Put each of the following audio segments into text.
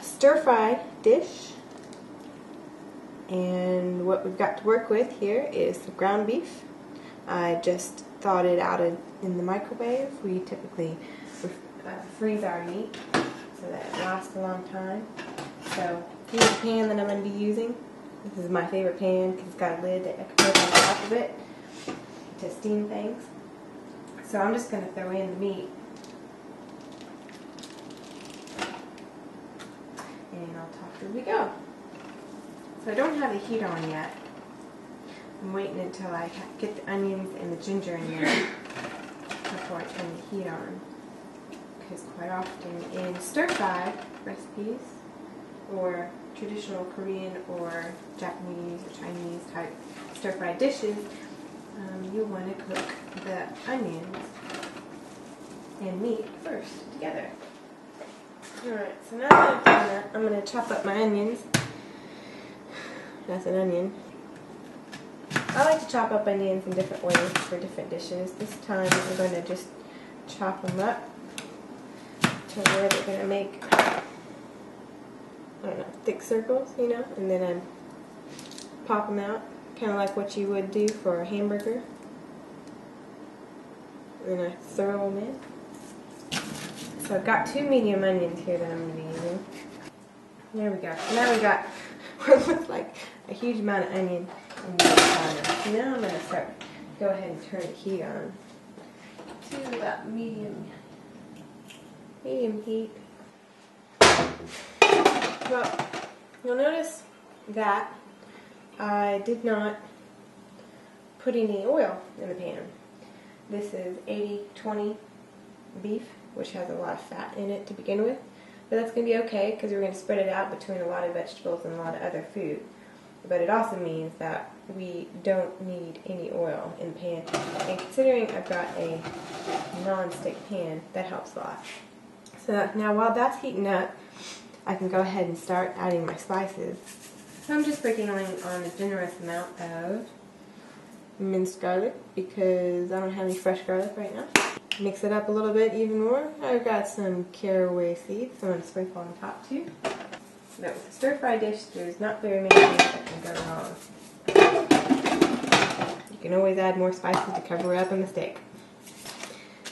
stir-fry dish, and what we've got to work with here is the ground beef. I just thawed it out in the microwave. We typically freeze our meat so that it lasts a long time. So here's the pan that I'm going to be using. This is my favorite pan because it's got a lid that I can put on top of it to steam things. So I'm just going to throw in the meat. And I'll talk as we go. So I don't have the heat on yet. I'm waiting until I get the onions and the ginger in there before I turn the heat on. Because quite often in stir-fry recipes, or traditional Korean or Japanese or Chinese type stir-fry dishes, you'll want to cook the onions and meat first together. Alright, so now that I've done that, I'm going to chop up my onions. That's an onion. I like to chop up onions in different ways for different dishes. This time I'm going to just chop them up to where they're going to make, I don't know, thick circles, you know, and then I pop them out, kind of like what you would do for a hamburger. And then I throw them in. So I've got 2 medium onions here that I'm going to be using. There we go. So now we got what looks like a huge amount of onion in the powder. So now I'm going to go ahead and turn the heat on to about medium heat. Well, you'll notice that I did not put any oil in the pan. This is 80-20 beef, which has a lot of fat in it to begin with. But that's going to be okay because we're going to spread it out between a lot of vegetables and a lot of other food. But it also means that we don't need any oil in the pan. And considering I've got a non-stick pan, that helps a lot. So now while that's heating up, I can go ahead and start adding my spices. So I'm just breaking on a generous amount of minced garlic because I don't have any fresh garlic right now. Mix it up a little bit even more. I've got some caraway seeds, so I'm going to sprinkle on top too. But with a stir-fry dish, there's not very many things that can go wrong. You can always add more spices to cover up a mistake.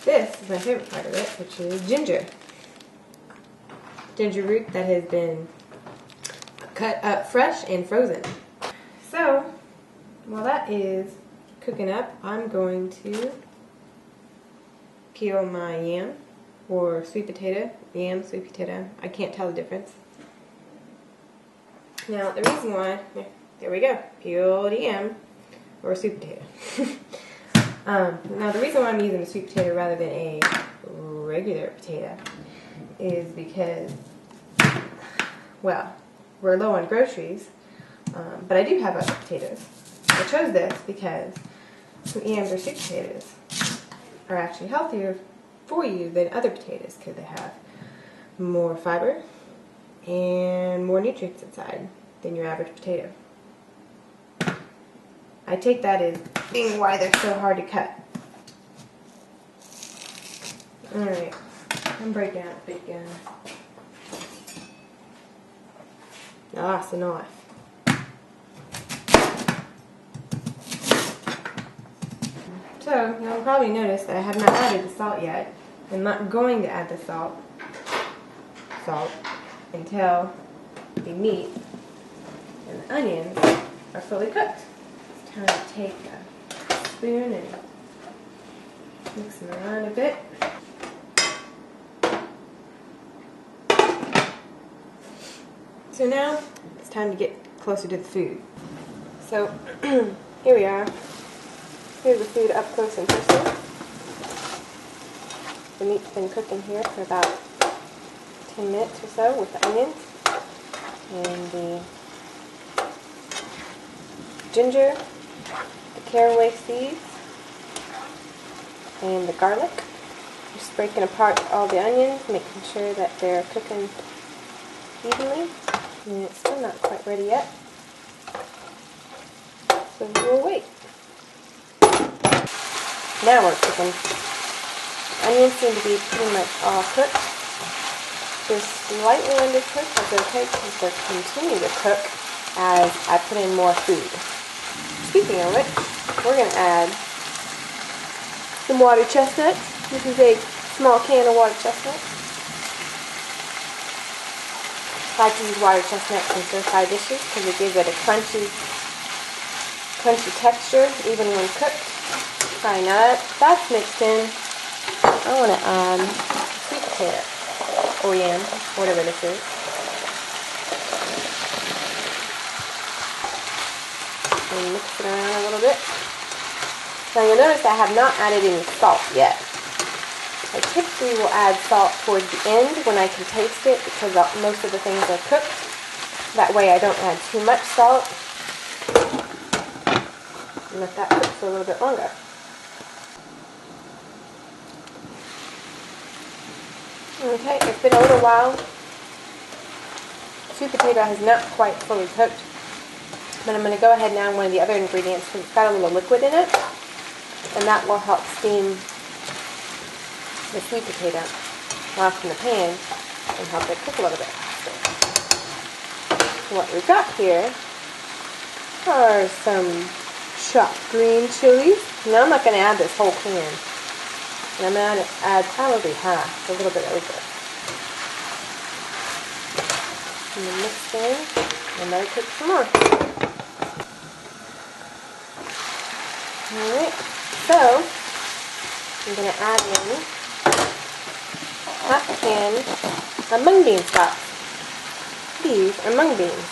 This is my favorite part of it, which is ginger. Ginger root that has been cut up fresh and frozen. So, while that is cooking up, I'm going to peel my yam or sweet potato. Yam, sweet potato. I can't tell the difference. Now, the reason why, there we go, peeled yam or sweet potato. Now, the reason why I'm using a sweet potato rather than a regular potato is because, well, we're low on groceries, but I do have other potatoes. I chose this because yams or sweet potatoes are actually healthier for you than other potatoes because they have more fiber and more nutrients inside than your average potato. I take that as being why they're so hard to cut. Alright, I'm breaking out the big gun. Now that's the knife. So, you'll probably notice that I have not added the salt yet. I'm not going to add the salt until the meat and the onions are fully cooked. It's time to take a spoon and mix them around a bit. So now it's time to get closer to the food. So here we are. Here's the food up close and personal. The meat's been cooking here for about 10 minutes or so with the onions and the ginger, the caraway seeds, and the garlic. Just breaking apart all the onions, making sure that they're cooking evenly. And it's still not quite ready yet, so we'll wait. Now we're cooking. Onions seem to be pretty much all cooked. they're slightly undercooked. That's okay because they'll continue to cook as I put in more food. Speaking of which, we're going to add some water chestnuts. This is a small can of water chestnuts. I like to use water chestnuts in stir-fry dishes because it gives it a crunchy texture even when cooked. Alright, now that's mixed in, I want to add sweet potato, or yam, whatever this is. And mix it around a little bit. Now you'll notice I have not added any salt yet. I typically will add salt towards the end when I can taste it because most of the things are cooked. That way I don't add too much salt. And let that cook for a little bit longer. Okay, it's been a little while. Sweet potato has not quite fully cooked. But I'm going to go ahead now and one of the other ingredients because it's got a little liquid in it. And that will help steam the sweet potato off from the pan and help it cook a little bit faster. What we've got here are some chopped green chilies. Now I'm not going to add this whole can. And I'm going to add probably half, a little bit over. And then mix in and let it cook some more. Alright, so I'm going to add in half a can of mung bean sprouts. These are mung beans.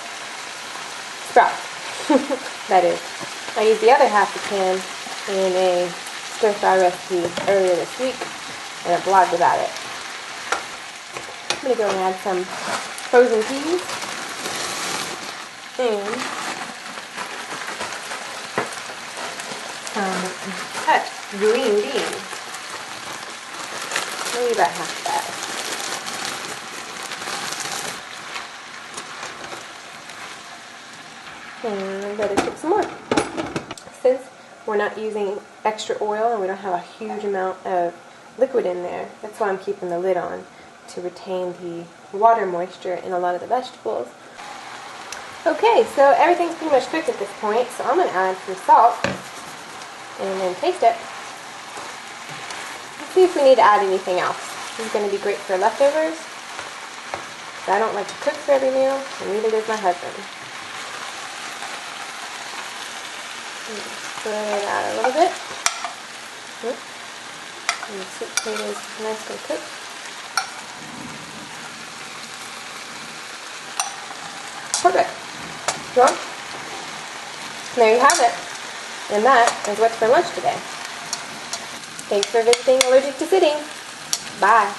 Sprouts, that is. I used the other half a can in a stir-fry recipe earlier this week, and I blogged about it. I'm going to go and add some frozen peas and some cut green beans. Maybe about half that. And let it cook some more. Since we're not using extra oil and we don't have a huge amount of liquid in there, that's why I'm keeping the lid on, to retain the water moisture in a lot of the vegetables. Okay, so everything's pretty much cooked at this point, so I'm going to add some salt and then taste it. Let's see if we need to add anything else. This is going to be great for leftovers. I don't like to cook for every meal, and neither does my husband. Spread it out a little bit. And the sweet potatoes nicely cooked. Perfect. Well, there you have it. And that is what's for lunch today. Thanks for visiting Allergic to Sitting. Bye.